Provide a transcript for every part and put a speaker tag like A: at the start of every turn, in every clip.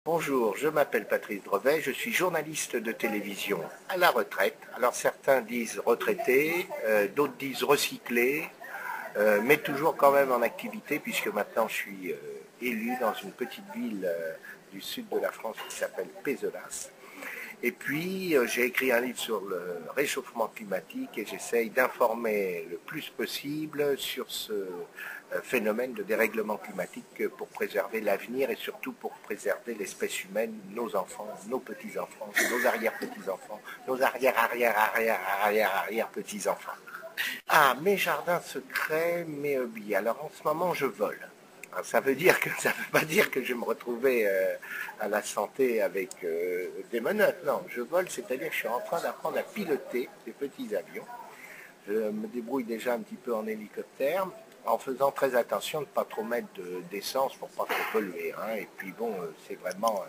A: Bonjour, je m'appelle Patrice Drevet, je suis journaliste de télévision à la retraite. Alors certains disent retraité, d'autres disent recyclé, mais toujours quand même en activité puisque maintenant je suis élu dans une petite ville du sud de la France qui s'appelle Pézenas. Et puis j'ai écrit un livre sur le réchauffement climatique et j'essaye d'informer le plus possible sur ce phénomène de dérèglement climatique pour préserver l'avenir et surtout pour préserver l'espèce humaine, nos enfants, nos petits-enfants, nos arrière-petits-enfants, nos arrière-arrière-arrière-arrière-arrière-petits-enfants. Ah, mes jardins secrets, mes hobbies. Alors en ce moment, je vole. Alors, ça veut pas dire que je vais me retrouver à la santé avec des menottes. Non, je vole, c'est-à-dire que je suis en train d'apprendre à piloter des petits avions. Je me débrouille déjà un petit peu en hélicoptère, en faisant très attention de ne pas trop mettre d'essence pour pas trop polluer. Hein. Et puis bon, c'est vraiment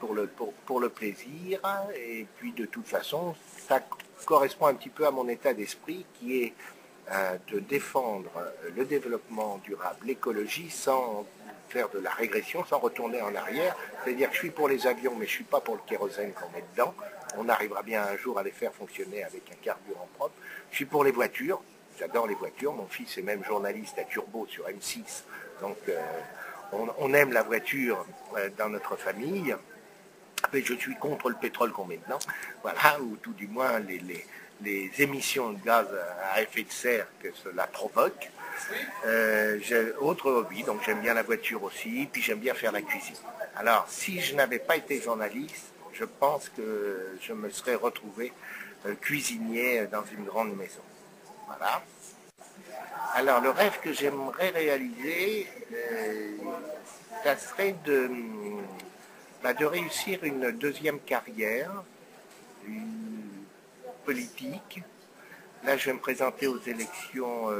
A: pour le plaisir. Et puis de toute façon, ça correspond un petit peu à mon état d'esprit qui est de défendre le développement durable, l'écologie, sans faire de la régression, sans retourner en arrière. C'est-à-dire que je suis pour les avions, mais je ne suis pas pour le kérosène qu'on met dedans. On arrivera bien un jour à les faire fonctionner avec un carburant propre. Je suis pour les voitures. J'adore les voitures. Mon fils est même journaliste à Turbo sur M6. Donc on aime la voiture dans notre famille. Mais je suis contre le pétrole qu'on met dedans. Voilà, ou tout du moins les émissions de gaz à effet de serre que cela provoque. J'ai autre hobby, donc j'aime bien la voiture aussi, puis j'aime bien faire la cuisine. Alors, si je n'avais pas été journaliste, je pense que je me serais retrouvé cuisinier dans une grande maison. Voilà. Alors, le rêve que j'aimerais réaliser, ça serait de réussir une deuxième carrière politique. Là, je vais me présenter aux élections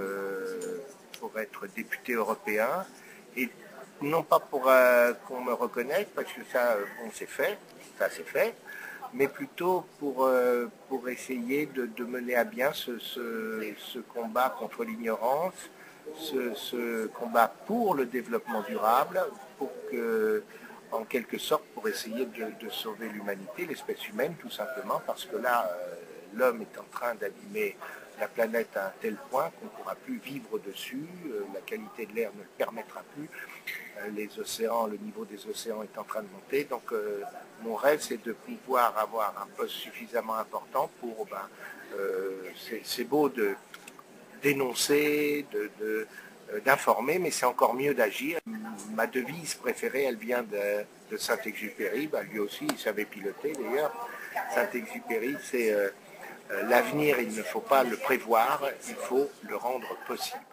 A: pour être député européen. Et non pas pour qu'on me reconnaisse, parce que ça, bon, c'est fait, mais plutôt pour essayer de mener à bien ce combat contre l'ignorance, ce combat pour le développement durable, pour que, en quelque sorte, pour essayer de sauver l'humanité, l'espèce humaine, tout simplement, parce que là, l'homme est en train d'abîmer la planète à un tel point qu'on ne pourra plus vivre dessus, la qualité de l'air ne le permettra plus, les océans, le niveau des océans est en train de monter, donc mon rêve c'est de pouvoir avoir un poste suffisamment important pour, c'est beau de dénoncer, d'informer, mais c'est encore mieux d'agir. Ma devise préférée, elle vient de Saint-Exupéry, lui aussi il savait piloter d'ailleurs. Saint-Exupéry, c'est l'avenir, il ne faut pas le prévoir, il faut le rendre possible.